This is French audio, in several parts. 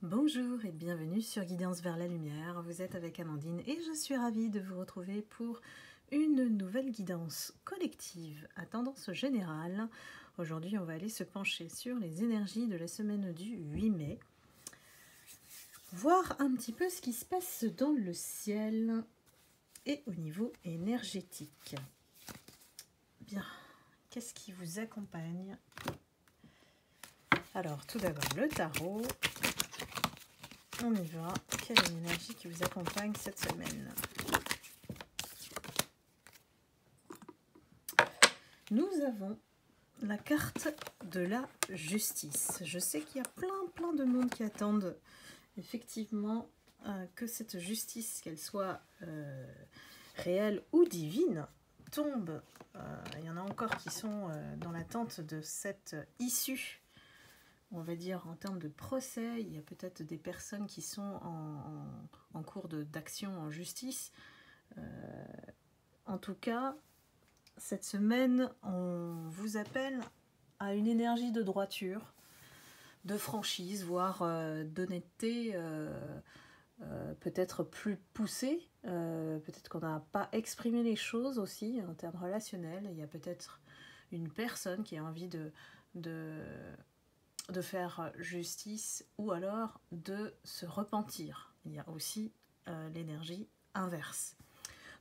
Bonjour et bienvenue sur Guidance vers la lumière. Vous êtes avec Amandine et je suis ravie de vous retrouver pour une nouvelle guidance collective à tendance générale. Aujourd'hui, on va aller se pencher sur les énergies de la semaine du 8 mai. Voir un petit peu ce qui se passe dans le ciel et au niveau énergétique. Bien, qu'est-ce qui vous accompagne? Alors, tout d'abord, le tarot. On y va. Quelle est l'énergie qui vous accompagne cette semaine? Nous avons la carte de la justice. Je sais qu'il y a plein de monde qui attendent effectivement que cette justice, qu'elle soit réelle ou divine, tombe. Il y en a encore qui sont dans l'attente de cette issue. On va dire en termes de procès, il y a peut-être des personnes qui sont en cours d'action en justice. En tout cas, cette semaine, on vous appelle à une énergie de droiture, de franchise, voire d'honnêteté peut-être plus poussée. Peut-être qu'on n'a pas exprimé les choses aussi en termes relationnels. Il y a peut-être une personne qui a envie de faire justice ou alors de se repentir. Il y a aussi l'énergie inverse.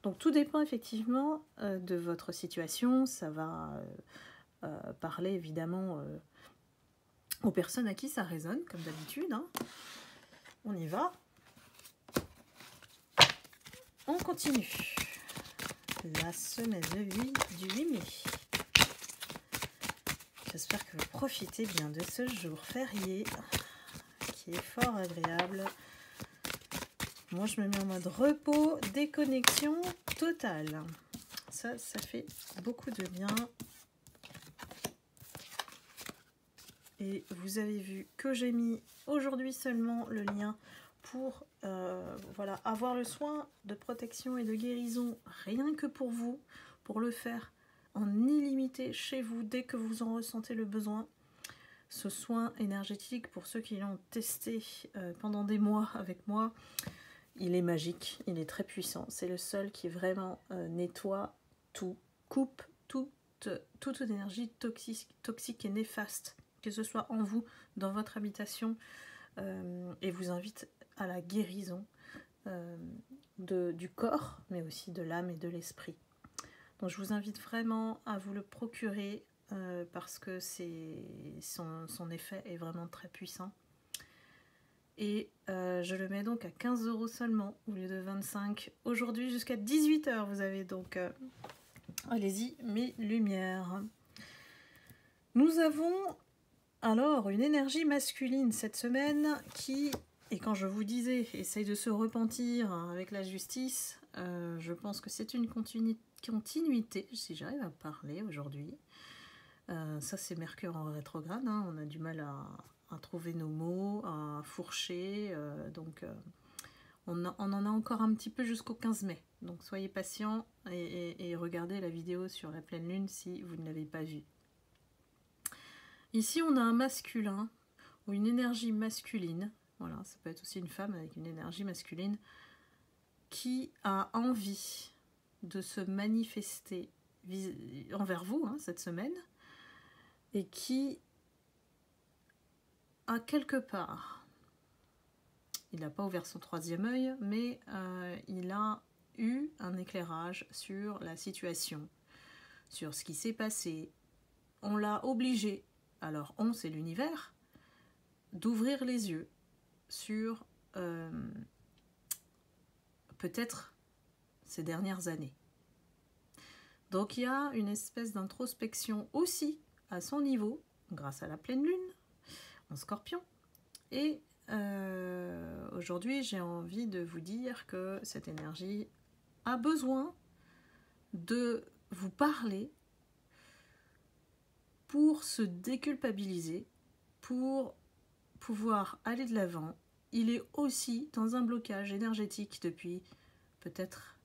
Donc tout dépend effectivement de votre situation. Ça va parler évidemment aux personnes à qui ça résonne, comme d'habitude. Hein. On y va. On continue. La semaine du 8 mai. J'espère que vous profitez bien de ce jour férié qui est fort agréable. Moi, je me mets en mode repos, déconnexion totale. Ça fait beaucoup de bien. Et vous avez vu que j'ai mis aujourd'hui seulement le lien pour voilà, avoir le soin de protection et de guérison rien que pour vous, pour le faire en illimité chez vous dès que vous en ressentez le besoin. Ce soin énergétique, pour ceux qui l'ont testé pendant des mois avec moi, il est magique, il est très puissant. C'est le seul qui vraiment nettoie tout, coupe toute énergie toxique et néfaste, que ce soit en vous, dans votre habitation, et vous invite à la guérison du corps, mais aussi de l'âme et de l'esprit. Donc je vous invite vraiment à vous le procurer parce que son effet est vraiment très puissant. Et je le mets donc à 15 € seulement au lieu de 25 aujourd'hui jusqu'à 18 h. Vous avez donc, allez-y, mes lumières. Nous avons alors une énergie masculine cette semaine qui, et quand je vous disais, essaye de se repentir avec la justice, je pense que c'est une continuité, si j'arrive à parler aujourd'hui. Ça c'est Mercure en rétrograde, hein, on a du mal à trouver nos mots, à fourcher, donc on en a encore un petit peu jusqu'au 15 mai. Donc soyez patients et regardez la vidéo sur la pleine lune si vous ne l'avez pas vue. Ici on a un masculin ou une énergie masculine, voilà, ça peut être aussi une femme avec une énergie masculine, qui a envie de se manifester envers vous cette semaine, et qui a quelque part, il n'a pas ouvert son troisième œil, mais il a eu un éclairage sur la situation, sur ce qui s'est passé. On l'a obligé, alors on, c'est l'univers, d'ouvrir les yeux sur peut-être ces dernières années. Donc il y a une espèce d'introspection aussi à son niveau, grâce à la pleine lune en Scorpion. Et aujourd'hui, j'ai envie de vous dire que cette énergie a besoin de vous parler pour se déculpabiliser, pour pouvoir aller de l'avant. Il est aussi dans un blocage énergétique depuis peut-être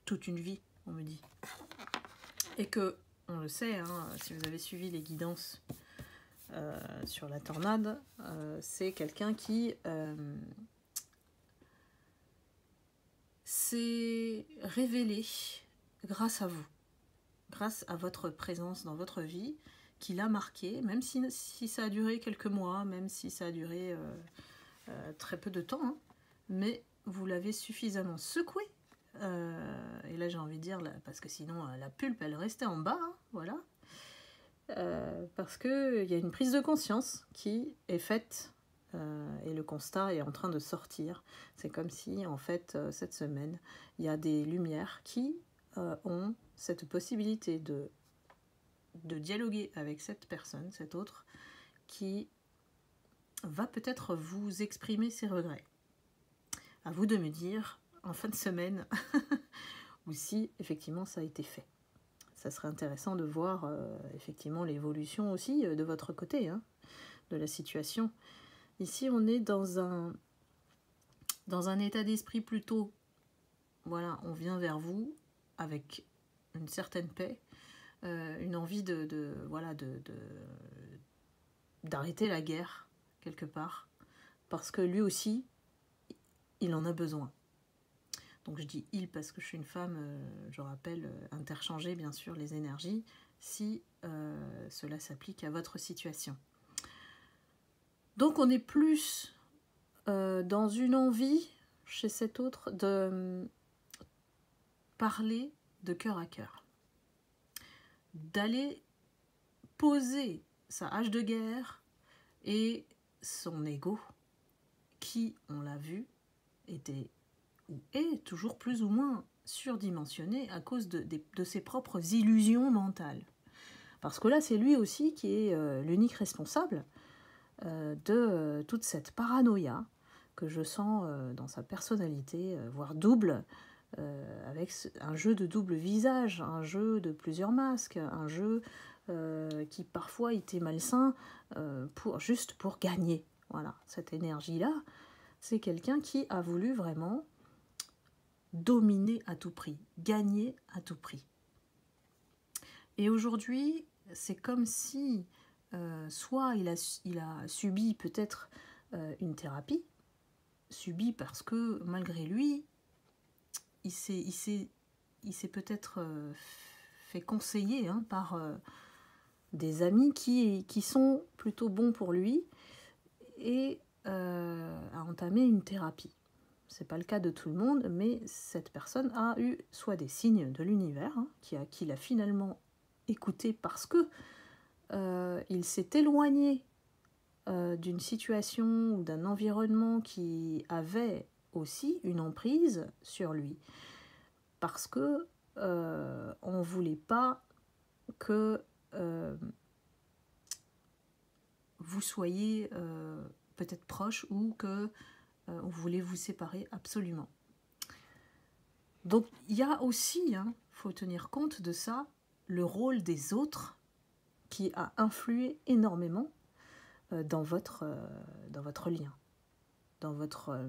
toute une vie, on me dit. Et que, on le sait, hein, si vous avez suivi les guidances sur la tornade, c'est quelqu'un qui s'est révélé grâce à vous, grâce à votre présence dans votre vie, qui l'a marqué, même si ça a duré quelques mois, même si ça a duré très peu de temps, hein, mais vous l'avez suffisamment secoué. Et là j'ai envie de dire, parce que sinon la pulpe elle restait en bas, hein, voilà. Parce qu'il y a une prise de conscience qui est faite et le constat est en train de sortir. C'est comme si en fait cette semaine il y a des lumières qui ont cette possibilité de dialoguer avec cette personne, cet autre, qui va peut-être vous exprimer ses regrets. À vous de me dire en fin de semaine ou si effectivement ça a été fait. Ça serait intéressant de voir effectivement l'évolution aussi de votre côté, hein, de la situation. Ici, on est dans un état d'esprit plutôt, voilà, on vient vers vous avec une certaine paix, une envie d'arrêter la guerre quelque part, parce que lui aussi, il en a besoin. Donc je dis il parce que je suis une femme, je rappelle, interchanger bien sûr les énergies si cela s'applique à votre situation. Donc on est plus dans une envie chez cet autre de parler de cœur à cœur, d'aller poser sa hache de guerre et son ego qui, on l'a vu, était ou est toujours plus ou moins surdimensionné à cause de ses propres illusions mentales. Parce que là, c'est lui aussi qui est l'unique responsable de toute cette paranoïa que je sens dans sa personnalité, voire double, avec un jeu de double visage, un jeu de plusieurs masques, un jeu qui parfois était malsain juste pour gagner. Voilà, cette énergie-là, c'est quelqu'un qui a voulu vraiment dominer à tout prix, gagner à tout prix. Et aujourd'hui, c'est comme si soit il a subi peut-être une thérapie, subi parce que malgré lui, il s'est peut-être fait conseiller hein, par des amis qui sont plutôt bons pour lui et a entamé une thérapie. C'est pas le cas de tout le monde, mais cette personne a eu soit des signes de l'univers, hein, qui l'a finalement écouté parce que il s'est éloigné d'une situation ou d'un environnement qui avait aussi une emprise sur lui. Parce que on ne voulait pas que vous soyez peut-être proche ou que on voulait vous séparer absolument. Donc il y a aussi, faut tenir compte de ça, le rôle des autres qui a influé énormément dans votre lien, dans votre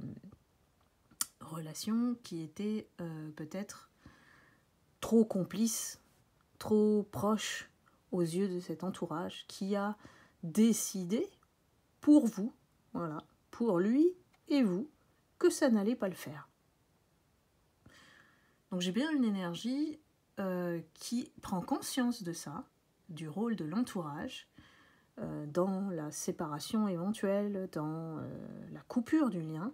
relation qui était peut-être trop complice, trop proche aux yeux de cet entourage qui a décidé pour vous, voilà, pour lui et vous, que ça n'allait pas le faire. Donc j'ai bien une énergie qui prend conscience de ça, du rôle de l'entourage, dans la séparation éventuelle, dans la coupure du lien,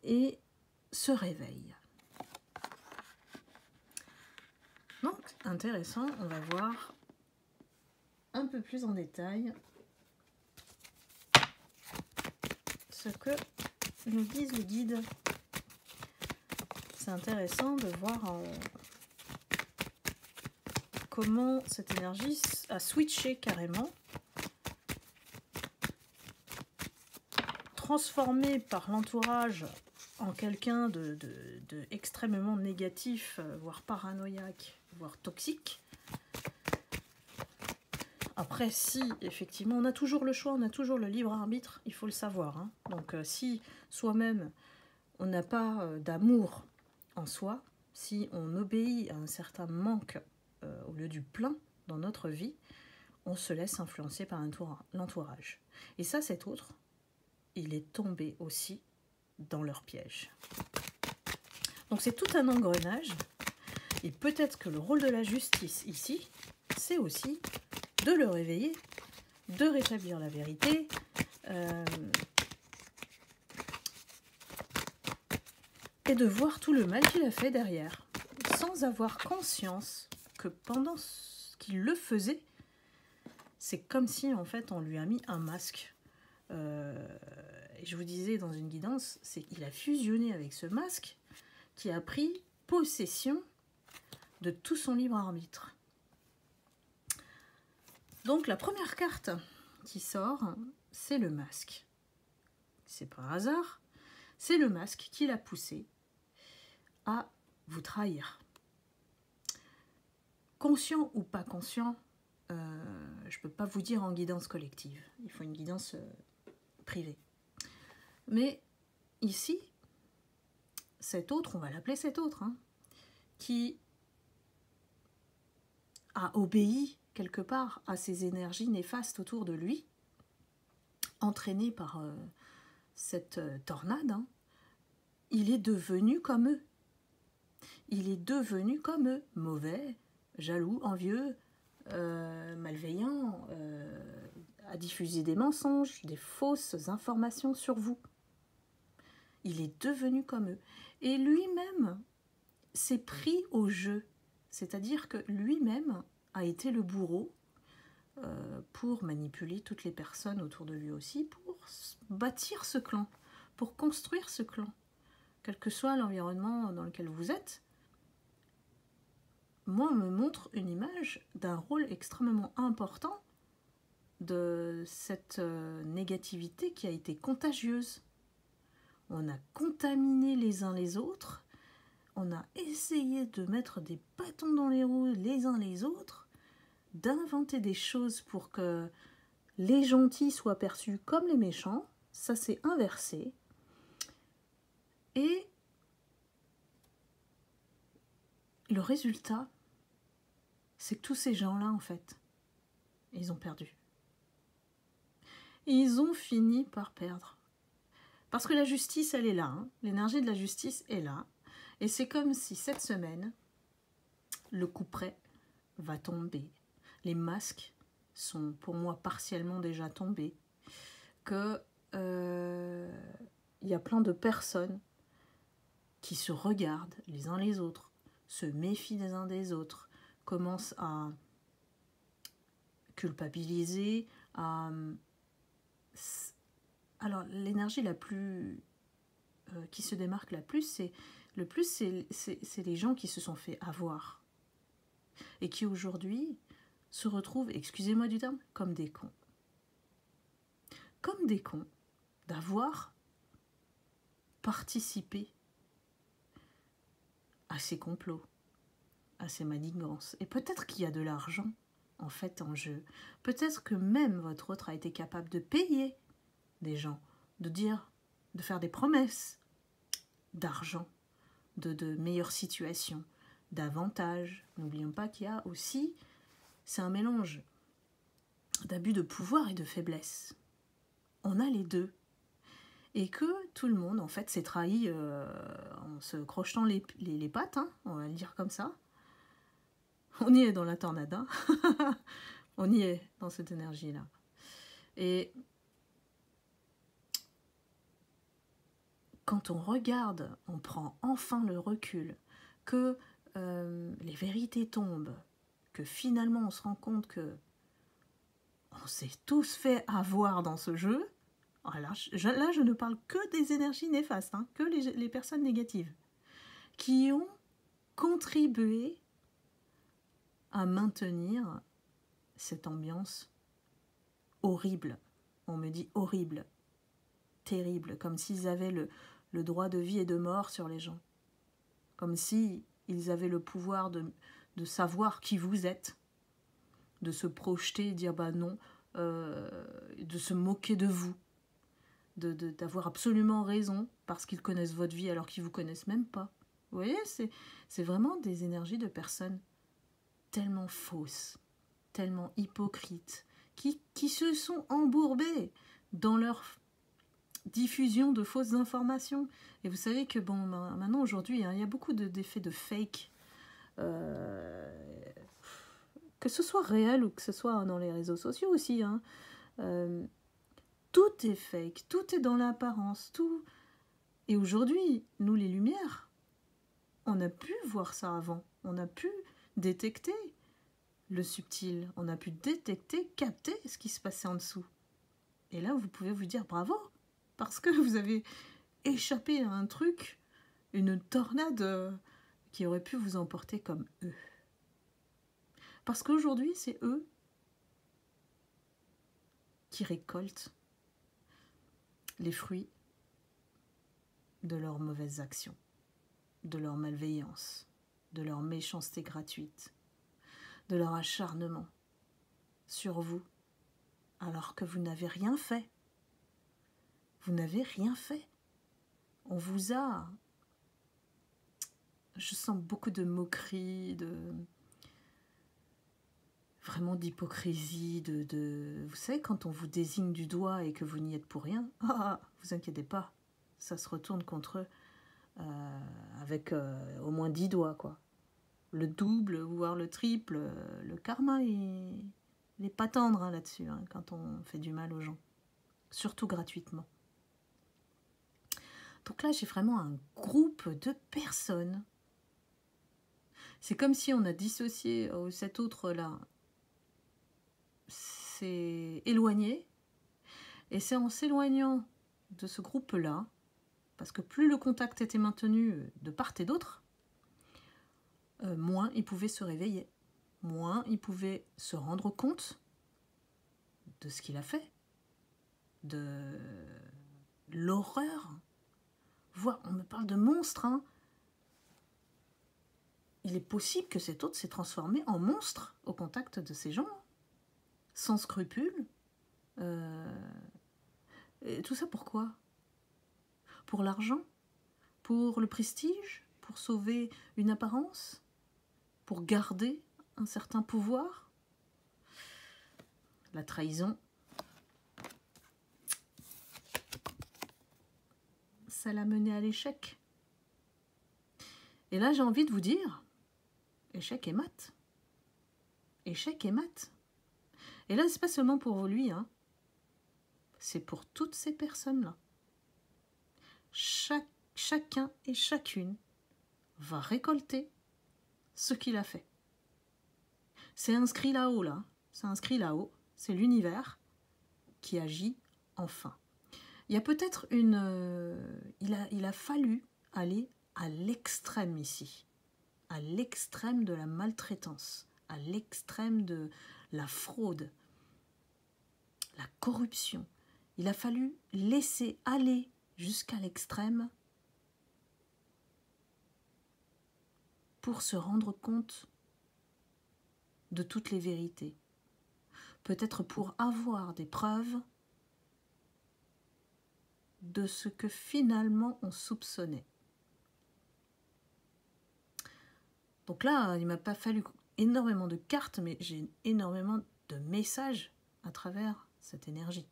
et se réveille. Donc, intéressant, on va voir un peu plus en détail ce que nous disent les guides. C'est intéressant de voir comment cette énergie a switché carrément, transformé par l'entourage en quelqu'un de extrêmement négatif, voire paranoïaque, voire toxique. Après, si, effectivement, on a toujours le choix, on a toujours le libre arbitre, il faut le savoir. Hein. Donc, si soi-même, on n'a pas d'amour en soi, si on obéit à un certain manque au lieu du plein dans notre vie, on se laisse influencer par l'entourage. Et ça, cet autre, il est tombé aussi dans leur piège. Donc c'est tout un engrenage. Et peut-être que le rôle de la justice ici, c'est aussi de le réveiller, de rétablir la vérité, et de voir tout le mal qu'il a fait derrière, sans avoir conscience que pendant qu'il le faisait, c'est comme si en fait on lui a mis un masque. Et je vous disais dans une guidance, c'est qu'il a fusionné avec ce masque qui a pris possession de tout son libre arbitre. Donc la première carte qui sort, c'est le masque. C'est pas un hasard, c'est le masque qui l'a poussé à vous trahir. Conscient ou pas conscient, je ne peux pas vous dire en guidance collective. Il faut une guidance privée. Mais ici, cet autre, on va l'appeler cet autre, hein, qui a obéi quelque part à ces énergies néfastes autour de lui, entraîné par cette tornade, hein, il est devenu comme eux. Il est devenu comme eux, mauvais, jaloux, envieux, malveillant, à diffuser des mensonges, des fausses informations sur vous. Il est devenu comme eux. Et lui-même s'est pris au jeu. C'est-à-dire que lui-même a été le bourreau pour manipuler toutes les personnes autour de lui aussi, pour bâtir ce clan, pour construire ce clan. Quel que soit l'environnement dans lequel vous êtes, moi, on me montre une image d'un rôle extrêmement important de cette négativité qui a été contagieuse. On a contaminé les uns les autres, on a essayé de mettre des bâtons dans les roues les uns les autres, d'inventer des choses pour que les gentils soient perçus comme les méchants. Ça s'est inversé. Et le résultat, c'est que tous ces gens-là, en fait, ils ont perdu. Ils ont fini par perdre. Parce que la justice, elle est là. Hein. L'énergie de la justice est là. Et c'est comme si cette semaine, le coup près va tomber. Les masques sont pour moi partiellement déjà tombés. Que y a plein de personnes qui se regardent les uns les autres, se méfient des uns des autres, commencent à culpabiliser, à... Alors, l'énergie la plus qui se démarque la plus, c'est les gens qui se sont fait avoir et qui aujourd'hui se retrouvent, excusez-moi du terme, comme des cons. Comme des cons d'avoir participé à ces complots, à ces manigances. Et peut-être qu'il y a de l'argent en fait en jeu. Peut-être que même votre autre a été capable de payer des gens, de dire, de faire des promesses d'argent, de meilleures situations, d'avantages. N'oublions pas qu'il y a aussi, c'est un mélange d'abus de pouvoir et de faiblesse. On a les deux. Et que tout le monde, en fait, s'est trahi en se crochetant les pattes, hein, on va le dire comme ça. On y est dans la tornade, hein. On y est dans cette énergie-là. Et quand on regarde, on prend enfin le recul, que les vérités tombent, que finalement on se rend compte que on s'est tous fait avoir dans ce jeu. Là, je ne parle que des énergies néfastes, hein, que les personnes négatives, qui ont contribué à maintenir cette ambiance horrible. On me dit horrible, terrible, comme s'ils avaient le droit de vie et de mort sur les gens. Comme s'ils avaient le pouvoir de savoir qui vous êtes, de se projeter et dire bah non, de se moquer de vous, d'avoir absolument raison parce qu'ils connaissent votre vie alors qu'ils ne vous connaissent même pas. Vous voyez, c'est vraiment des énergies de personnes tellement fausses. tellement hypocrites, qui se sont embourbés dans leur diffusion de fausses informations. Et vous savez que bon, maintenant aujourd'hui, hein, il y a beaucoup d'effets de fake, que ce soit réel ou que ce soit dans les réseaux sociaux aussi. Hein. Tout est fake, tout est dans l'apparence, tout. Et aujourd'hui, nous les Lumières, on a pu voir ça avant, on a pu détecter le subtil, on a pu détecter, capter ce qui se passait en dessous. Et là, vous pouvez vous dire bravo, parce que vous avez échappé à un truc, une tornade qui aurait pu vous emporter comme eux. Parce qu'aujourd'hui, c'est eux qui récoltent les fruits de leurs mauvaises actions, de leur malveillance, de leur méchanceté gratuite, de leur acharnement sur vous, alors que vous n'avez rien fait. Vous n'avez rien fait. On vous a... Je sens beaucoup de moquerie, vraiment d'hypocrisie, Vous savez, quand on vous désigne du doigt et que vous n'y êtes pour rien, vous inquiétez pas, ça se retourne contre eux avec au moins 10 doigts, quoi. Le double, voire le triple, le karma, il n'est pas tendre hein, là-dessus, hein, quand on fait du mal aux gens. Surtout gratuitement. Donc là, j'ai vraiment un groupe de personnes. C'est comme si on a dissocié cet autre-là. C'est éloigné. Et c'est en s'éloignant de ce groupe-là, parce que plus le contact était maintenu de part et d'autre, moins il pouvait se réveiller. Moins il pouvait se rendre compte de ce qu'il a fait. De l'horreur. Voire, on me parle de monstre, hein. Il est possible que cet autre s'est transformé en monstre au contact de ces gens, sans scrupules. Et tout ça pourquoi? Pour l'argent? Pour le prestige? Pour sauver une apparence? Pour garder un certain pouvoir? La trahison, ça l'a mené à l'échec. Et là, j'ai envie de vous dire, échec et mat. Échec et mat. Et là, c'est pas seulement pour lui, hein. C'est pour toutes ces personnes-là. Chacun et chacune va récolter ce qu'il a fait. C'est inscrit là-haut, là. C'est inscrit là-haut. C'est l'univers qui agit enfin. Il y a peut-être une... il a fallu aller à l'extrême ici. À l'extrême de la maltraitance. À l'extrême de la fraude. La corruption. Il a fallu laisser aller jusqu'à l'extrême pour se rendre compte de toutes les vérités. Peut-être pour avoir des preuves de ce que finalement on soupçonnait. Donc là, il ne m'a pas fallu énormément de cartes, mais j'ai énormément de messages à travers cette énergie.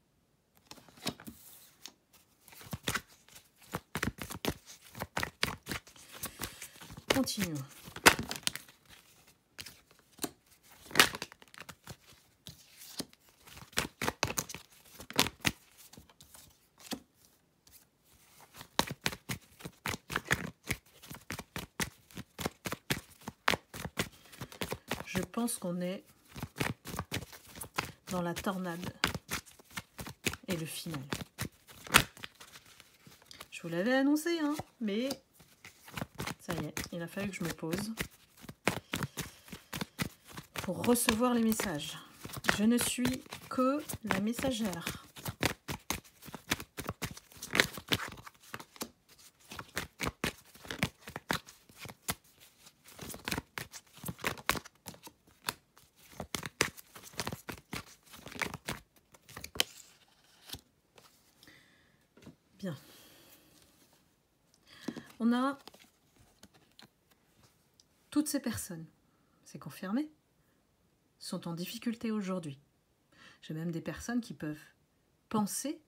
Continuons. Je pense qu'on est dans la tornade et le final. Je vous l'avais annoncé, hein, mais ça y est, il a fallu que je me pose pour recevoir les messages. Je ne suis que la messagère. Bien. On a toutes ces personnes, c'est confirmé, sont en difficulté aujourd'hui. J'ai même des personnes qui peuvent penser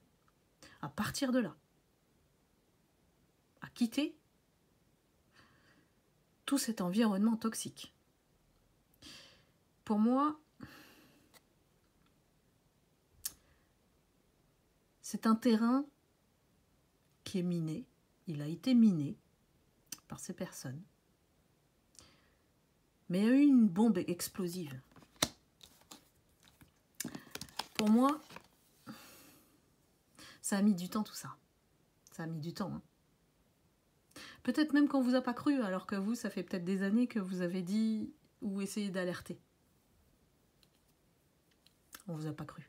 à partir de là, à quitter tout cet environnement toxique. Pour moi, c'est un terrain qui est miné. Il a été miné par ces personnes. Mais il y a eu une bombe explosive. Pour moi, ça a mis du temps tout ça. Ça a mis du temps. Hein. Peut-être même qu'on ne vous a pas cru, alors que vous, ça fait peut-être des années que vous avez dit ou essayé d'alerter. On ne vous a pas cru.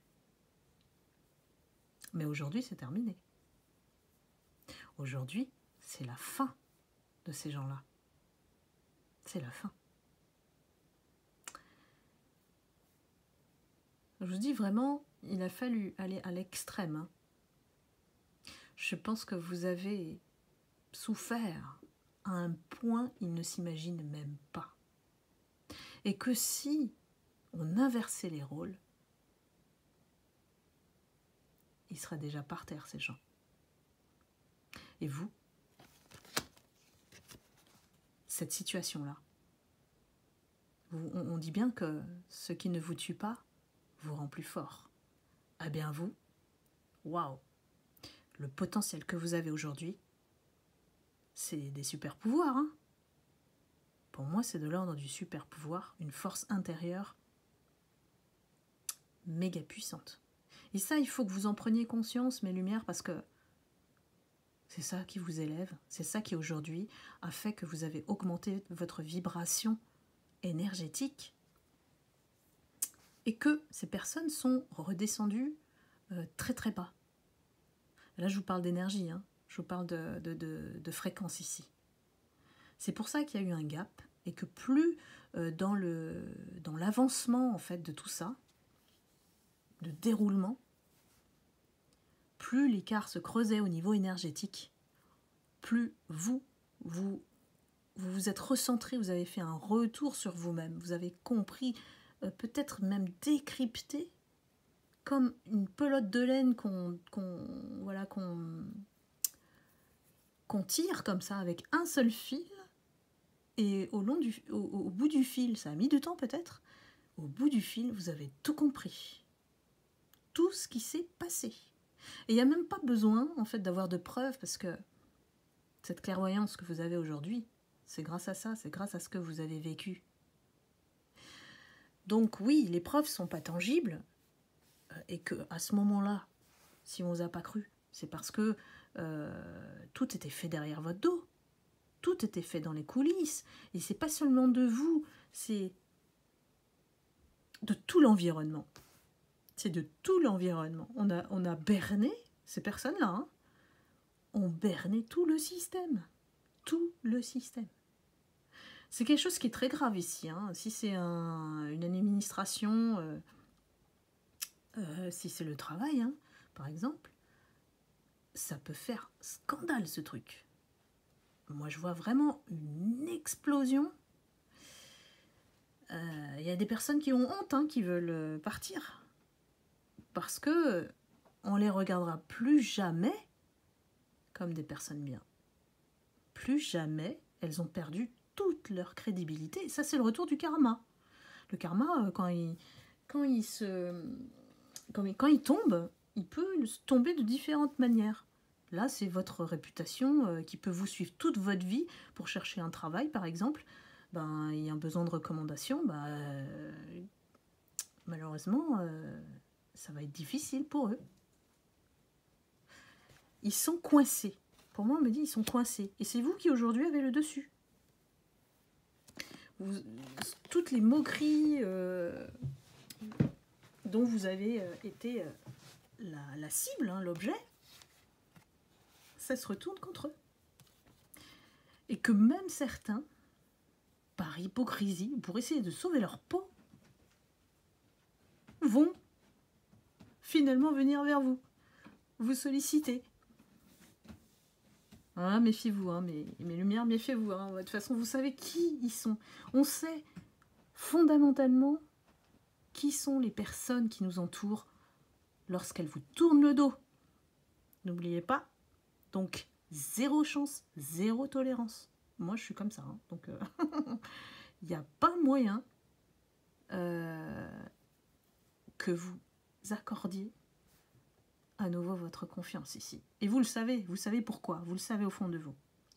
Mais aujourd'hui, c'est terminé. Aujourd'hui, c'est la fin de ces gens-là. C'est la fin. Je vous dis vraiment, il a fallu aller à l'extrême. Hein. Je pense que vous avez souffert à un point il ne s'imagine même pas. Et que si on inversait les rôles, ils seraient déjà par terre, ces gens. Et vous, cette situation-là, on dit bien que ce qui ne vous tue pas vous rend plus fort. Eh bien vous, waouh, le potentiel que vous avez aujourd'hui, c'est des super pouvoirs. Hein. Pour moi, c'est de l'ordre du super pouvoir, une force intérieure méga puissante. Et ça, il faut que vous en preniez conscience, mes lumières, parce que c'est ça qui vous élève, c'est ça qui aujourd'hui a fait que vous avez augmenté votre vibration énergétique et que ces personnes sont redescendues très très bas. Là, je vous parle d'énergie, hein. Je vous parle de fréquence ici. C'est pour ça qu'il y a eu un gap et que plus dans l'avancement en fait de tout ça, de déroulement, plus l'écart se creusait au niveau énergétique, plus vous êtes recentré, vous avez fait un retour sur vous-même, vous avez compris, peut-être même décrypté, comme une pelote de laine qu'on tire comme ça avec un seul fil, et au bout du fil, ça a mis du temps peut-être, au bout du fil, vous avez tout compris. Tout ce qui s'est passé. Et il n'y a même pas besoin, en fait, d'avoir de preuves, parce que cette clairvoyance que vous avez aujourd'hui, c'est grâce à ça, c'est grâce à ce que vous avez vécu. Donc oui, les preuves ne sont pas tangibles, et qu'à ce moment-là, si on ne vous a pas cru, c'est parce que tout était fait derrière votre dos. Tout était fait dans les coulisses. Et c'est pas seulement de vous, c'est de tout l'environnement. C'est de tout l'environnement. On a berné ces personnes-là. Hein. On bernait tout le système. Tout le système. C'est quelque chose qui est très grave ici. Hein. Si c'est une administration, si c'est le travail, hein, par exemple, ça peut faire scandale ce truc. Moi, je vois vraiment une explosion. Y a des personnes qui ont honte, hein, qui veulent partir. Parce que on les regardera plus jamais comme des personnes bien. Plus jamais, elles ont perdu toute leur crédibilité. Et ça, c'est le retour du karma. Le karma, quand il tombe, il peut tomber de différentes manières. Là, c'est votre réputation qui peut vous suivre toute votre vie pour chercher un travail, par exemple. Ben, il y a un besoin de recommandation. Malheureusement, ça va être difficile pour eux. Ils sont coincés. Pour moi, on me dit ils sont coincés. Et c'est vous qui, aujourd'hui, avez le dessus. Toutes les moqueries dont vous avez été la cible, hein, l'objet, ça se retourne contre eux. Et que même certains, par hypocrisie, pour essayer de sauver leur peau, vont finalement venir vers vous, vous solliciter. Ah, méfiez-vous, hein, mes lumières, méfiez-vous. Hein. De toute façon, vous savez qui ils sont. On sait fondamentalement qui sont les personnes qui nous entourent lorsqu'elles vous tournent le dos. N'oubliez pas, donc zéro chance, zéro tolérance. Moi, je suis comme ça, hein, donc il n'y a pas moyen que vous accordiez à nouveau votre confiance ici. Et vous savez pourquoi, vous le savez au fond de vous.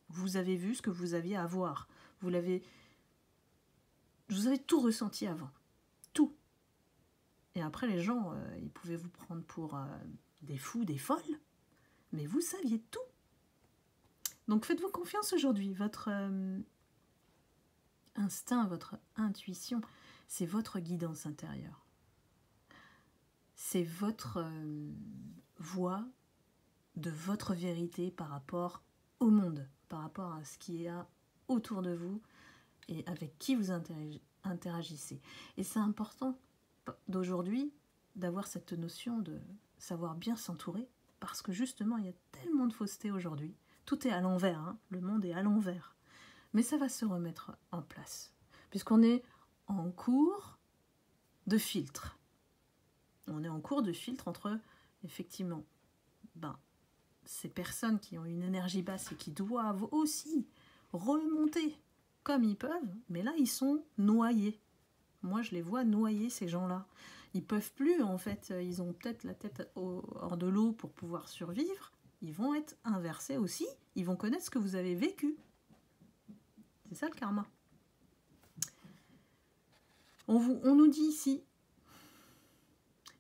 Vous avez vu ce que vous aviez à voir. Vous avez tout ressenti avant. Tout. Et après, les gens, ils pouvaient vous prendre pour des fous, des folles. Mais vous saviez tout. Donc faites-vous confiance aujourd'hui. Votre instinct, votre intuition, c'est votre guidance intérieure. C'est votre voix de votre vérité par rapport au monde, par rapport à ce qui est autour de vous et avec qui vous interagissez. Et c'est important d'aujourd'hui d'avoir cette notion de savoir bien s'entourer, parce que justement, il y a tellement de fausseté aujourd'hui. Tout est à l'envers, hein, le monde est à l'envers. Mais ça va se remettre en place, puisqu'on est en cours de filtre. On est en cours de filtre entre, effectivement, ces personnes qui ont une énergie basse et qui doivent aussi remonter comme ils peuvent, mais là, ils sont noyés. Moi, je les vois noyer, ces gens-là. Ils peuvent plus, en fait. Ils ont peut-être la tête hors de l'eau pour pouvoir survivre. Ils vont être inversés aussi. Ils vont connaître ce que vous avez vécu. C'est ça, le karma. On nous dit ici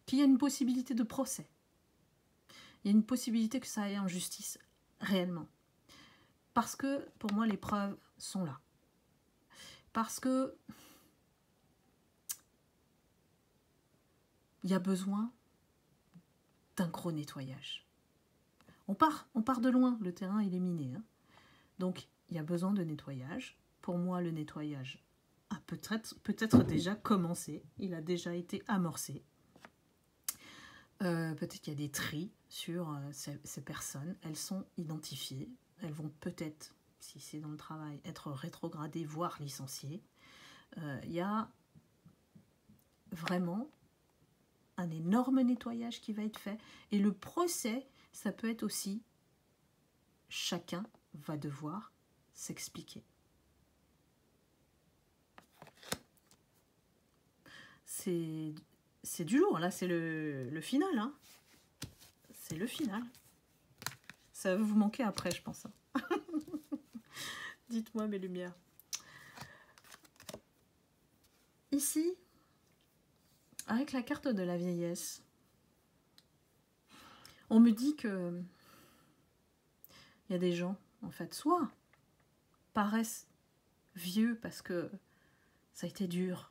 qu'il y a une possibilité de procès. Il y a une possibilité que ça aille en justice, réellement. Parce que, pour moi, les preuves sont là. Parce que il y a besoin d'un gros nettoyage. On part de loin, le terrain il est miné. Hein. Donc, il y a besoin de nettoyage. Pour moi, le nettoyage a peut-être déjà commencé. Il a déjà été amorcé. Peut-être qu'il y a des tris sur ces personnes. Elles sont identifiées. Elles vont peut-être, si c'est dans le travail, être rétrogradées, voire licenciées. Il y a vraiment un énorme nettoyage qui va être fait. Et le procès, ça peut être aussi, chacun va devoir s'expliquer. C'est du lourd, là, c'est le final. Hein. C'est le final. Ça va vous manquer après, je pense. Hein. Dites-moi mes lumières. Ici, avec la carte de la vieillesse, on me dit que il y a des gens, en fait, soit paraissent vieux parce que ça a été dur.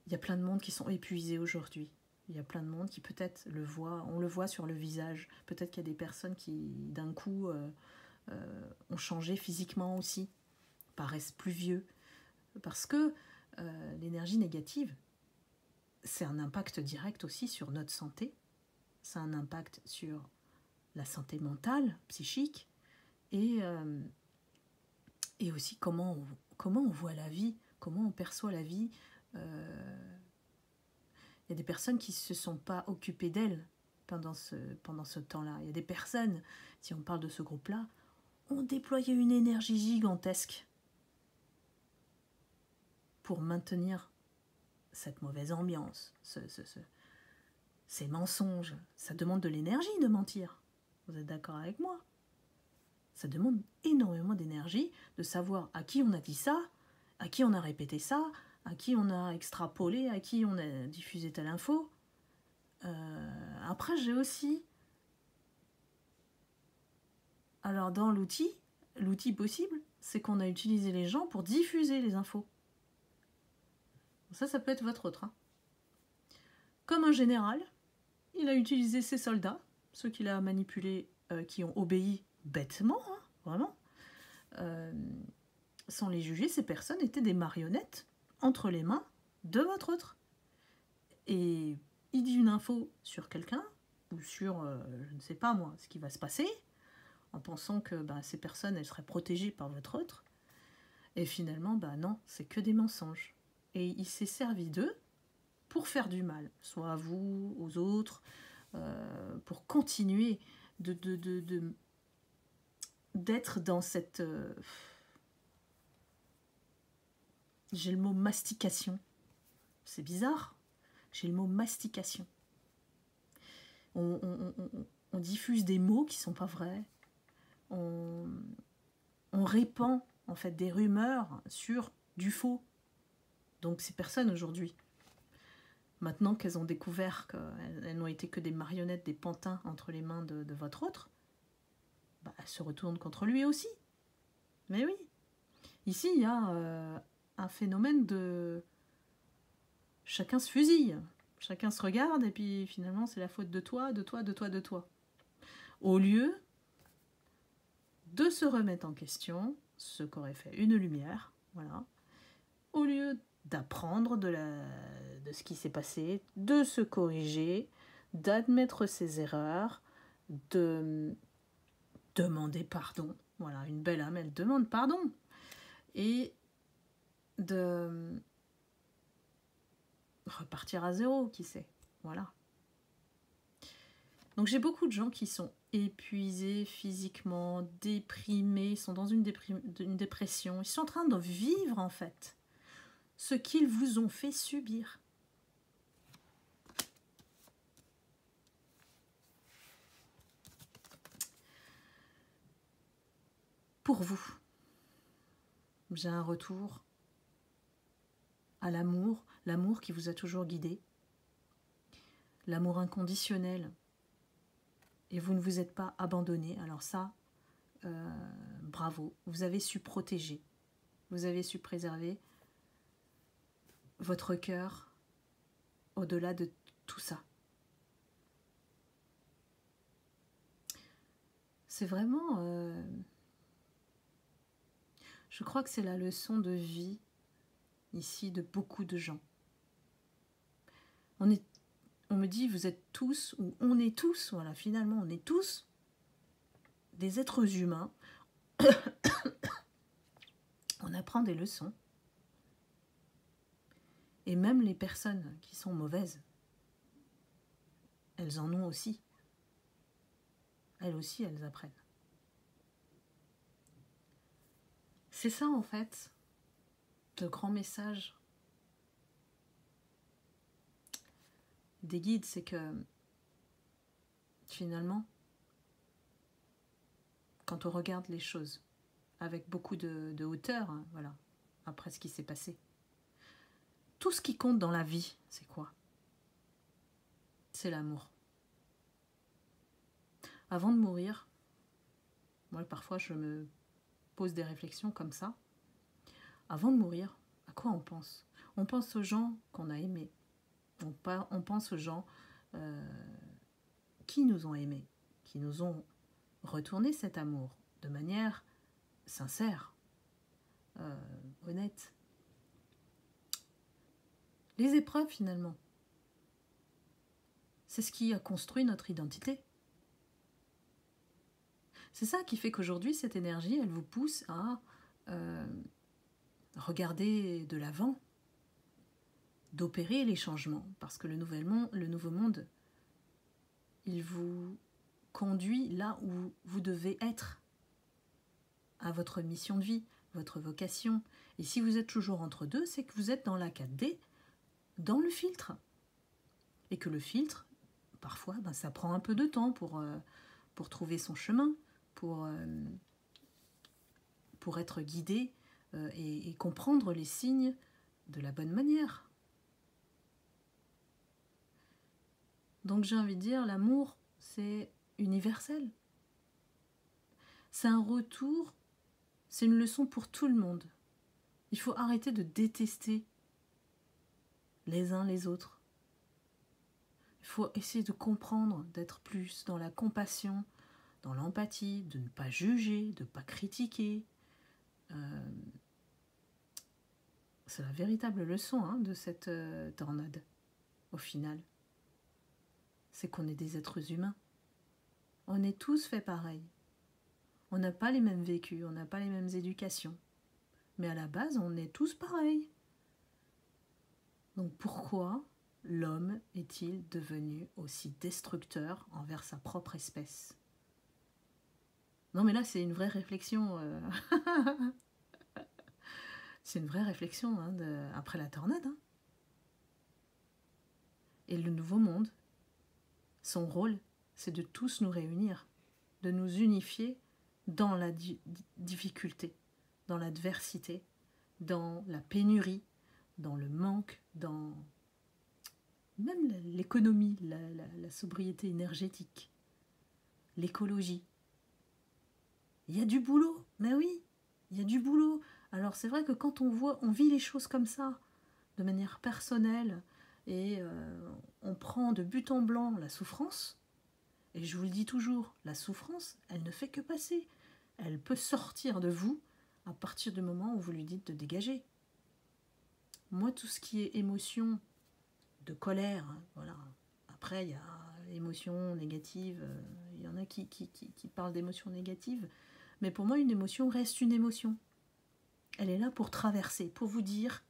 Il y a plein de monde qui sont épuisés aujourd'hui. Il y a plein de monde qui peut-être on le voit sur le visage. Peut-être qu'il y a des personnes qui, d'un coup, ont changé physiquement aussi, paraissent plus vieux. Parce que l'énergie négative, c'est un impact direct aussi sur notre santé. C'est un impact sur la santé mentale, psychique, et aussi comment on voit la vie, comment on perçoit la vie. Il y a des personnes qui ne se sont pas occupées d'elles pendant ce temps-là. Il y a des personnes, si on parle de ce groupe-là, ont déployé une énergie gigantesque pour maintenir cette mauvaise ambiance, ces mensonges. Ça demande de l'énergie de mentir. Vous êtes d'accord avec moi? Ça demande énormément d'énergie de savoir à qui on a dit ça, à qui on a répété ça, à qui on a extrapolé, à qui on a diffusé telle info. Après, j'ai aussi... Alors, dans l'outil possible, c'est qu'on a utilisé les gens pour diffuser les infos. Ça peut être votre autre. Hein. Comme un général, il a utilisé ses soldats, ceux qu'il a manipulés, qui ont obéi bêtement, hein, vraiment. Sans les juger, ces personnes étaient des marionnettes entre les mains de votre autre. Et il dit une info sur quelqu'un, ou sur, je ne sais pas moi, ce qui va se passer, en pensant que ces personnes, elles seraient protégées par votre autre. Et finalement, bah non, c'est que des mensonges. Et il s'est servi d'eux pour faire du mal, soit à vous, aux autres, pour continuer d'être dans cette... j'ai le mot mastication. C'est bizarre. J'ai le mot mastication. On diffuse des mots qui ne sont pas vrais. On répand en fait des rumeurs sur du faux. Donc ces personnes aujourd'hui, maintenant qu'elles ont découvert qu'elles n'ont été que des marionnettes, des pantins entre les mains de votre autre, bah, elles se retournent contre lui aussi. Mais oui. Ici, il y a un phénomène de... Chacun se fusille. Chacun se regarde et puis finalement c'est la faute de toi, de toi, de toi, de toi. Au lieu de se remettre en question, ce qu'aurait fait une lumière, voilà, au lieu d'apprendre de ce qui s'est passé, de se corriger, d'admettre ses erreurs, de demander pardon. Voilà, une belle âme, elle demande pardon. Et de repartir à zéro, qui sait. Voilà. Donc j'ai beaucoup de gens qui sont épuisés physiquement, déprimés, sont dans une dépression. Ils sont en train de vivre en fait ce qu'ils vous ont fait subir. Pour vous, j'ai un retour à l'amour, l'amour qui vous a toujours guidé, l'amour inconditionnel, et vous ne vous êtes pas abandonné. Alors ça, bravo, vous avez su protéger, vous avez su préserver votre cœur au-delà de tout ça. C'est vraiment... je crois que c'est la leçon de vie ici de beaucoup de gens. On me dit, vous êtes tous, ou on est tous, voilà, finalement, on est tous des êtres humains. On apprend des leçons. Et même les personnes qui sont mauvaises, elles en ont aussi. Elles aussi, elles apprennent. C'est ça, en fait, le grand message des guides, c'est que finalement, quand on regarde les choses avec beaucoup de hauteur, hein, voilà, après ce qui s'est passé, tout ce qui compte dans la vie, c'est quoi? C'est l'amour. Avant de mourir, moi parfois je me pose des réflexions comme ça. Avant de mourir, à quoi on pense? On pense aux gens qu'on a aimés. On pense aux gens qui nous ont aimés, qui nous ont retourné cet amour de manière sincère, honnête. Les épreuves, finalement, c'est ce qui a construit notre identité. C'est ça qui fait qu'aujourd'hui, cette énergie, elle vous pousse à regarder de l'avant, d'opérer les changements, parce que le nouveau monde, il vous conduit là où vous devez être, à votre mission de vie, votre vocation. Et si vous êtes toujours entre deux, c'est que vous êtes dans la 4D, dans le filtre. Et que le filtre, parfois, ben, ça prend un peu de temps pour trouver son chemin, pour être guidé et comprendre les signes de la bonne manière. Donc j'ai envie de dire, l'amour, c'est universel. C'est un retour, c'est une leçon pour tout le monde. Il faut arrêter de détester les uns les autres. Il faut essayer de comprendre, d'être plus dans la compassion, dans l'empathie, de ne pas juger, de ne pas critiquer. C'est la véritable leçon de cette tornade, au final. C'est qu'on est des êtres humains. On est tous faits pareil. On n'a pas les mêmes vécus, on n'a pas les mêmes éducations. Mais à la base, on est tous pareils. Donc pourquoi l'homme est-il devenu aussi destructeur envers sa propre espèce? Non mais là c'est une vraie réflexion. C'est une vraie réflexion hein, après la tornade. Hein. Et le nouveau monde, son rôle, c'est de tous nous réunir, de nous unifier dans la difficulté, dans l'adversité, dans la pénurie, dans le manque, dans même l'économie, la sobriété énergétique, l'écologie. Il y a du boulot, mais oui, il y a du boulot. Alors c'est vrai que quand on vit les choses comme ça, de manière personnelle, et on prend de but en blanc la souffrance, et je vous le dis toujours, la souffrance, elle ne fait que passer. Elle peut sortir de vous à partir du moment où vous lui dites de dégager. Moi, tout ce qui est émotion de colère, voilà. Après, il y a émotion négative, il y en a qui parlent d'émotions négatives, mais pour moi, une émotion reste une émotion. Elle est là pour traverser, pour vous dire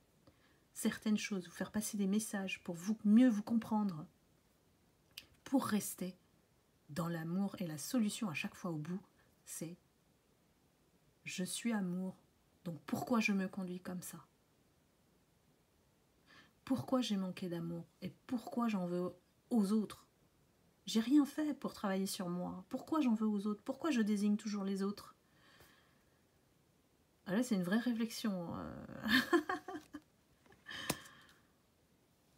certaines choses, vous faire passer des messages, pour mieux vous comprendre, pour rester dans l'amour. Et la solution à chaque fois au bout, c'est je suis amour, donc pourquoi je me conduis comme ça? Pourquoi j'ai manqué d'amour? Et pourquoi j'en veux aux autres? J'ai rien fait pour travailler sur moi. Pourquoi j'en veux aux autres? Pourquoi je désigne toujours les autres? Ah là, c'est une vraie réflexion.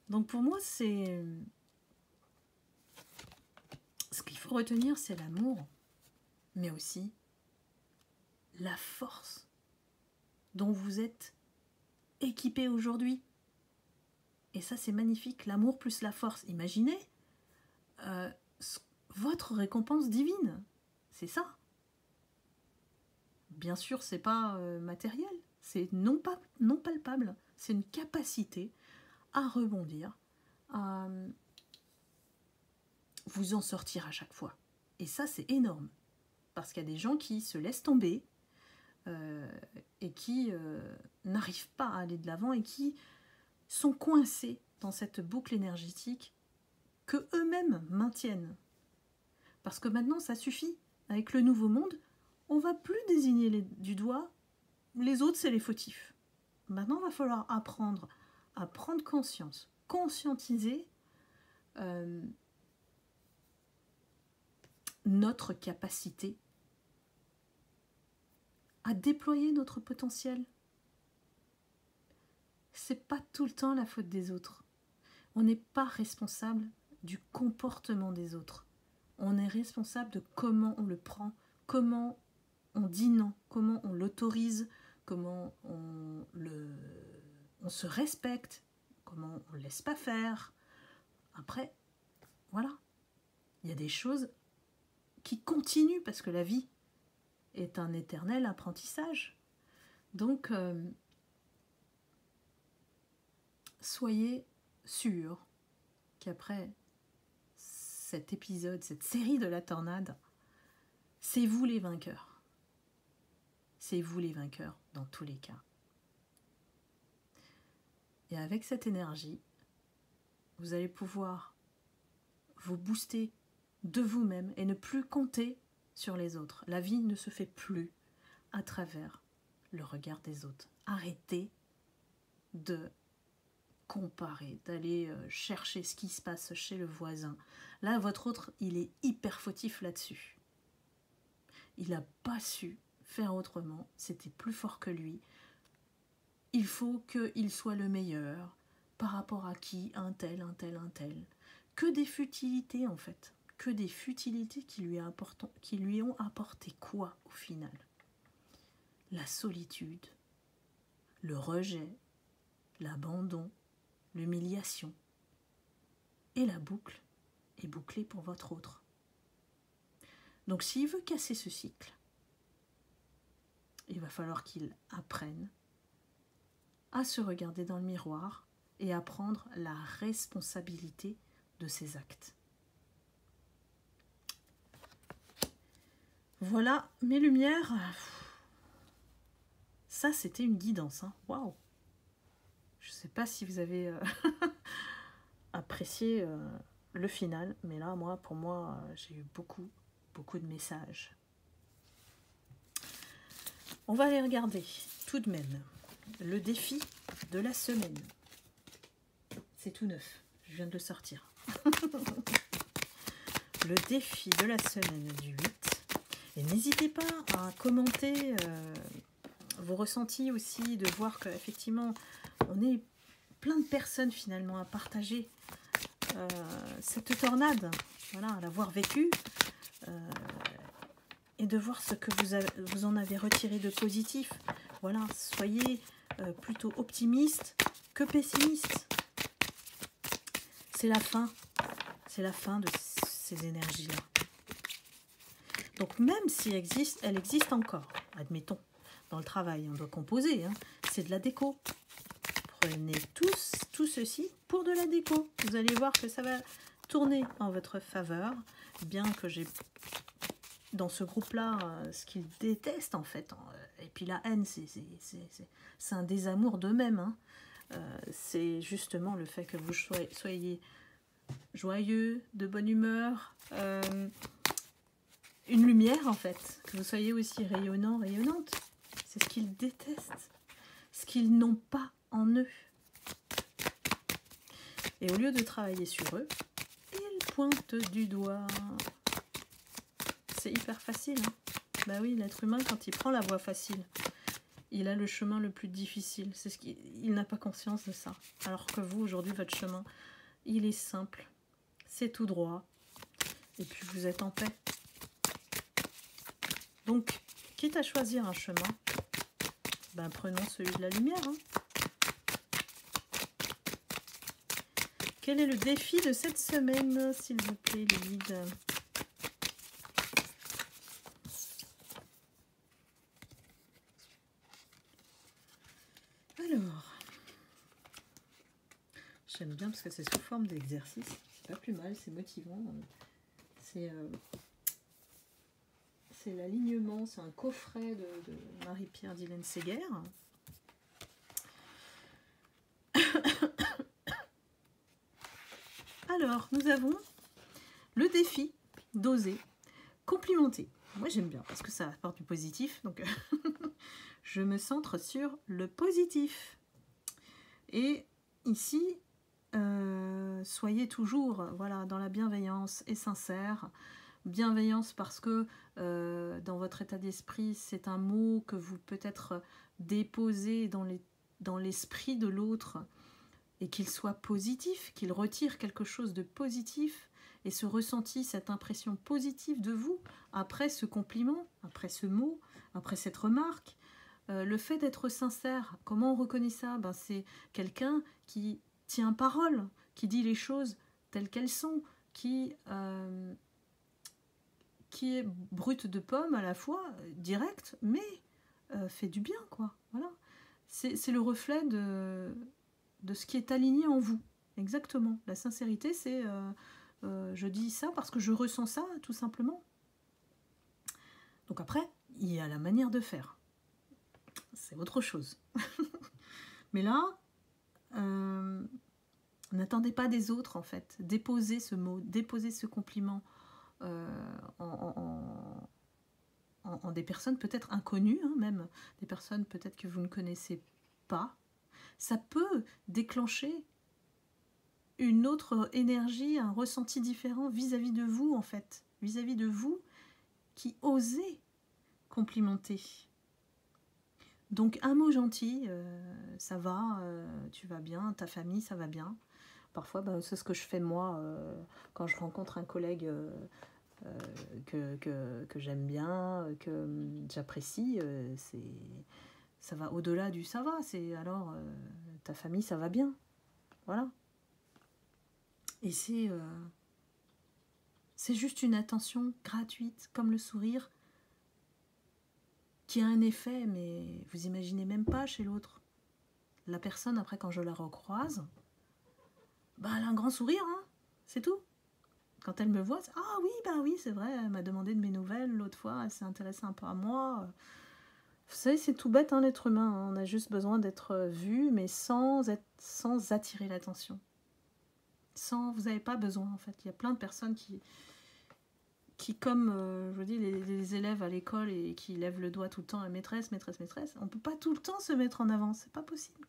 Donc pour moi, c'est... Ce qu'il faut retenir, c'est l'amour, mais aussi la force dont vous êtes équipé aujourd'hui. Et ça, c'est magnifique, l'amour plus la force. Imaginez votre récompense divine, c'est ça. Bien sûr, c'est pas matériel, c'est non palpable. C'est une capacité à rebondir, à vous en sortir à chaque fois. Et ça, c'est énorme. Parce qu'il y a des gens qui se laissent tomber et qui n'arrivent pas à aller de l'avant et qui sont coincés dans cette boucle énergétique que eux-mêmes maintiennent. Parce que maintenant, ça suffit. Avec le nouveau monde, on ne va plus désigner du doigt les autres, c'est les fautifs. Maintenant, il va falloir apprendre à prendre conscience, conscientiser notre capacité à déployer notre potentiel. C'est pas tout le temps la faute des autres. On n'est pas responsable du comportement des autres. On est responsable de comment on le prend, comment on dit non, comment on l'autorise, comment on se respecte, comment on ne le laisse pas faire. Après, voilà. Il y a des choses qui continuent parce que la vie est un éternel apprentissage. Donc, soyez sûrs qu'après cet épisode, cette série de la tornade, c'est vous les vainqueurs. C'est vous les vainqueurs dans tous les cas. Et avec cette énergie, vous allez pouvoir vous booster de vous-même et ne plus compter sur les autres. La vie ne se fait plus à travers le regard des autres. Arrêtez de comparer, d'aller chercher ce qui se passe chez le voisin. Là, votre autre, il est hyper fautif là-dessus. Il n'a pas su faire autrement, c'était plus fort que lui. Il faut qu'il soit le meilleur. Par rapport à qui? Un tel. Que des futilités en fait. Que des futilités qui lui ont apporté quoi au final? La solitude, le rejet, l'abandon, l'humiliation. Et la boucle est bouclée pour votre autre. Donc s'il veut casser ce cycle, il va falloir qu'il apprenne à se regarder dans le miroir et à prendre la responsabilité de ses actes. Voilà mes lumières. ça, c'était une guidance. Hein. Waouh! Je ne sais pas si vous avez apprécié le final, mais là, pour moi, j'ai eu beaucoup de messages. On va aller regarder tout de même le défi de la semaine. C'est tout neuf, je viens de le sortir. Le défi de la semaine du 8. Et n'hésitez pas à commenter vos ressentis aussi, de voir qu'effectivement, on est plein de personnes finalement à partager cette tornade, voilà, à l'avoir vécue, et de voir ce que vous en avez retiré de positif. Voilà, soyez plutôt optimiste que pessimiste. C'est la fin de ces énergies-là. Donc même si elle existe encore, admettons, dans le travail, on doit composer, hein, c'est de la déco. Prenez tout ceci pour de la déco. Vous allez voir que ça va tourner en votre faveur, bien que j'ai dans ce groupe-là ce qu'ils détestent en fait. Et puis la haine, c'est un désamour d'eux-mêmes. Hein. C'est justement le fait que vous soyez joyeux, de bonne humeur, une lumière en fait, que vous soyez aussi rayonnant, rayonnante. C'est ce qu'ils détestent, ce qu'ils n'ont pas en eux. Et au lieu de travailler sur eux, ils pointent du doigt. C'est hyper facile. Hein. Bah oui, l'être humain, quand il prend la voie facile, il a le chemin le plus difficile. C'est ce il n'a pas conscience de ça. Alors que vous, aujourd'hui, votre chemin, il est simple. C'est tout droit. Et puis vous êtes en paix. Donc, quitte à choisir un chemin, ben prenons celui de la lumière. Hein. Quel est le défi de cette semaine, s'il vous plaît, les guides? Alors, j'aime bien parce que c'est sous forme d'exercice. C'est pas plus mal, c'est motivant. C'est l'alignement, c'est un coffret de Marie-Pierre Dylan Seger. Alors, nous avons le défi d'oser complimenter. Moi, j'aime bien parce que ça apporte du positif. Donc, je me centre sur le positif. Et ici, soyez toujours voilà, dans la bienveillance et sincère. Bienveillance parce que dans votre état d'esprit, c'est un mot que vous peut-être déposez dans l'esprit de l'autre et qu'il soit positif, qu'il retire quelque chose de positif et ce ressenti, cette impression positive de vous après ce compliment, après ce mot, après cette remarque. Le fait d'être sincère, comment on reconnaît ça? Ben, c'est quelqu'un qui tient parole, qui dit les choses telles qu'elles sont, qui est brute de pomme à la fois, direct, mais fait du bien, quoi. Voilà. C'est le reflet de ce qui est aligné en vous. Exactement. La sincérité, c'est je dis ça parce que je ressens ça, tout simplement. Donc après, il y a la manière de faire. C'est autre chose. Mais là, n'attendez pas des autres, en fait. Déposez ce mot, déposez ce compliment en des personnes peut-être inconnues, hein, même des personnes peut-être que vous ne connaissez pas. Ça peut déclencher une autre énergie, un ressenti différent vis-à-vis de vous, en fait. Vis-à-vis de vous qui osez complimenter. Donc un mot gentil, ça va, tu vas bien, ta famille, ça va bien. Parfois, ben, c'est ce que je fais moi quand je rencontre un collègue que j'aime bien, que j'apprécie. Ça va au-delà du ça va. C'est alors ta famille, ça va bien. Voilà. Et c'est juste une attention gratuite, comme le sourire, qui a un effet, mais vous imaginez même pas chez l'autre. La personne, après, quand je la recroise, bah, elle a un grand sourire, hein, c'est tout. Quand elle me voit, c'est, ah oui, c'est vrai, elle m'a demandé de mes nouvelles l'autre fois, elle s'est intéressée un peu à moi. Vous savez, c'est tout bête, hein, l'être humain. Hein. On a juste besoin d'être vu, mais sans attirer l'attention. Vous n'avez pas besoin, en fait. Il y a plein de personnes qui comme, je vous dis, les élèves à l'école et qui lèvent le doigt tout le temps à maîtresse, maîtresse, maîtresse. On ne peut pas tout le temps se mettre en avant. C'est pas possible.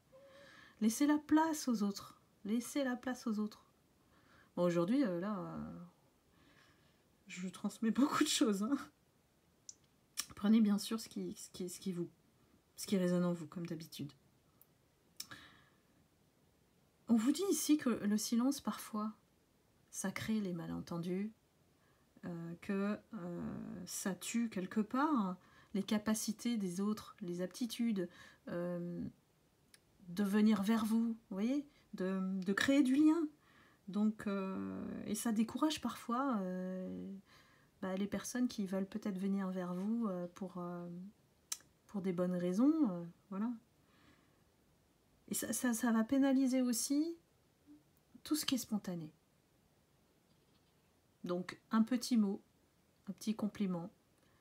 Laissez la place aux autres. Laissez la place aux autres. Bon, aujourd'hui, là, je transmets beaucoup de choses. Hein. Prenez bien sûr ce qui résonne en vous, comme d'habitude. On vous dit ici que le silence, parfois, ça crée les malentendus, que ça tue quelque part les capacités des autres, les aptitudes, de venir vers vous, vous voyez, de créer du lien. Donc, et ça décourage parfois les personnes qui veulent peut-être venir vers vous pour des bonnes raisons, voilà. Et ça va pénaliser aussi tout ce qui est spontané. Donc un petit mot, un petit compliment,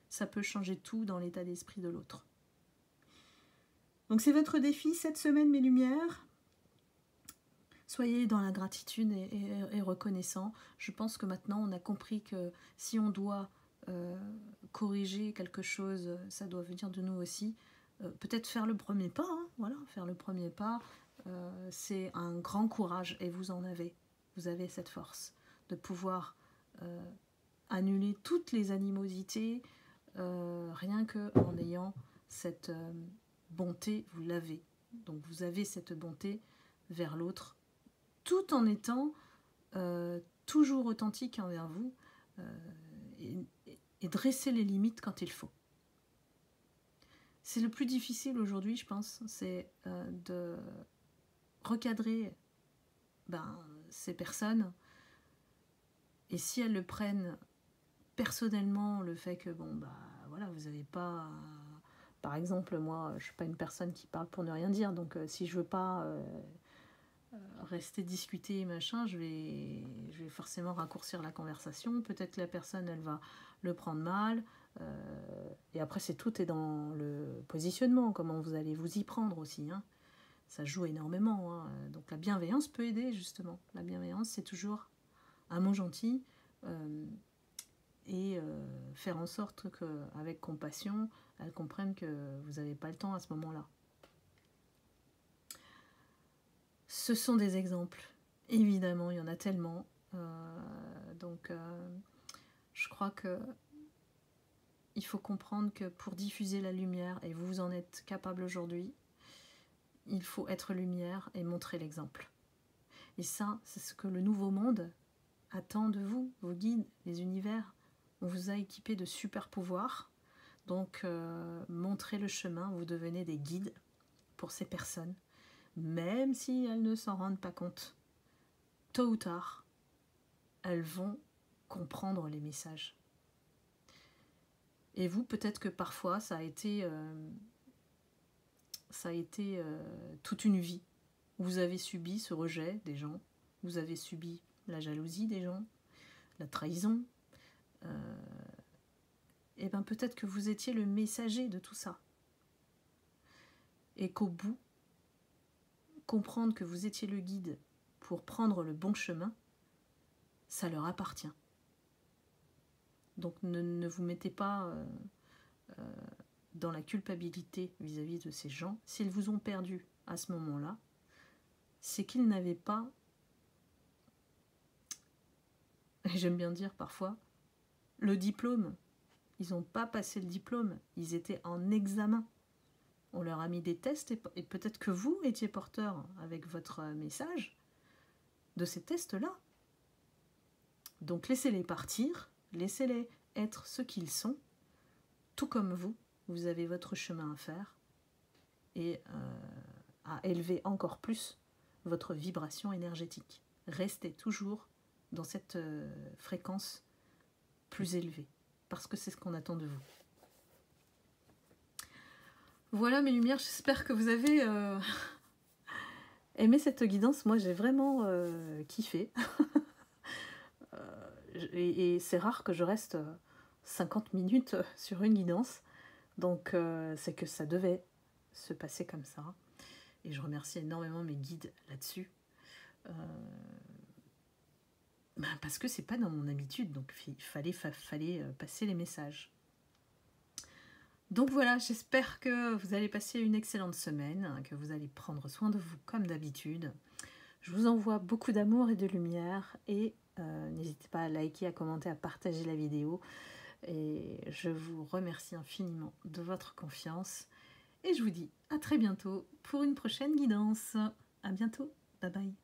ça peut changer tout dans l'état d'esprit de l'autre. Donc c'est votre défi cette semaine, mes lumières. Soyez dans la gratitude et reconnaissant. Je pense que maintenant on a compris que si on doit corriger quelque chose, ça doit venir de nous aussi. Peut-être faire le premier pas, hein, voilà, faire le premier pas, c'est un grand courage et vous en avez. Vous avez cette force de pouvoir annuler toutes les animosités, rien qu'en ayant cette bonté, vous l'avez. Donc vous avez cette bonté vers l'autre, tout en étant toujours authentique envers vous et dresser les limites quand il faut. C'est le plus difficile aujourd'hui, je pense, c'est de recadrer ces personnes. Et si elles le prennent personnellement, le fait que, voilà, vous n'avez pas... Par exemple, moi, je ne suis pas une personne qui parle pour ne rien dire, donc si je ne veux pas rester discuter, machin, je vais forcément raccourcir la conversation. Peut-être que la personne, elle va le prendre mal. Et après, tout est dans le positionnement, comment vous allez vous y prendre aussi. Hein. Ça joue énormément. Hein. Donc la bienveillance peut aider, justement. La bienveillance, c'est toujours un mot gentil et faire en sorte qu'avec compassion, elles comprennent que vous n'avez pas le temps à ce moment-là. Ce sont des exemples. Évidemment, il y en a tellement. Je crois que il faut comprendre que pour diffuser la lumière, et vous en êtes capable aujourd'hui, il faut être lumière et montrer l'exemple. Et ça, c'est ce que le nouveau monde attend de vous, vos guides, les univers. On vous a équipé de super pouvoirs. Donc, montrez le chemin, vous devenez des guides pour ces personnes. Même si elles ne s'en rendent pas compte, tôt ou tard, elles vont comprendre les messages. Et vous, peut-être que parfois, ça a été toute une vie. Vous avez subi ce rejet des gens, vous avez subi la jalousie des gens, la trahison. Et bien peut-être que vous étiez le messager de tout ça. Et qu'au bout, comprendre que vous étiez le guide pour prendre le bon chemin, ça leur appartient. Donc ne vous mettez pas dans la culpabilité vis-à-vis de ces gens. S'ils vous ont perdu à ce moment-là, c'est qu'ils n'avaient pas, et j'aime bien dire parfois, le diplôme. Ils n'ont pas passé le diplôme, ils étaient en examen. On leur a mis des tests et peut-être que vous étiez porteur avec votre message de ces tests-là. Donc laissez-les partir, laissez-les être ce qu'ils sont, tout comme vous. Vous avez votre chemin à faire et à élever encore plus votre vibration énergétique. Restez toujours dans cette fréquence plus élevée, parce que c'est ce qu'on attend de vous. Voilà mes lumières, j'espère que vous avez aimé cette guidance. Moi j'ai vraiment kiffé. Et c'est rare que je reste 50 minutes sur une guidance. Donc c'est que ça devait se passer comme ça. Et je remercie énormément mes guides là-dessus. Parce que c'est pas dans mon habitude, donc il fallait passer les messages. Donc voilà, j'espère que vous allez passer une excellente semaine, que vous allez prendre soin de vous comme d'habitude. Je vous envoie beaucoup d'amour et de lumière et n'hésitez pas à liker, à commenter, à partager la vidéo. Et je vous remercie infiniment de votre confiance. Et je vous dis à très bientôt pour une prochaine guidance. À bientôt. Bye bye.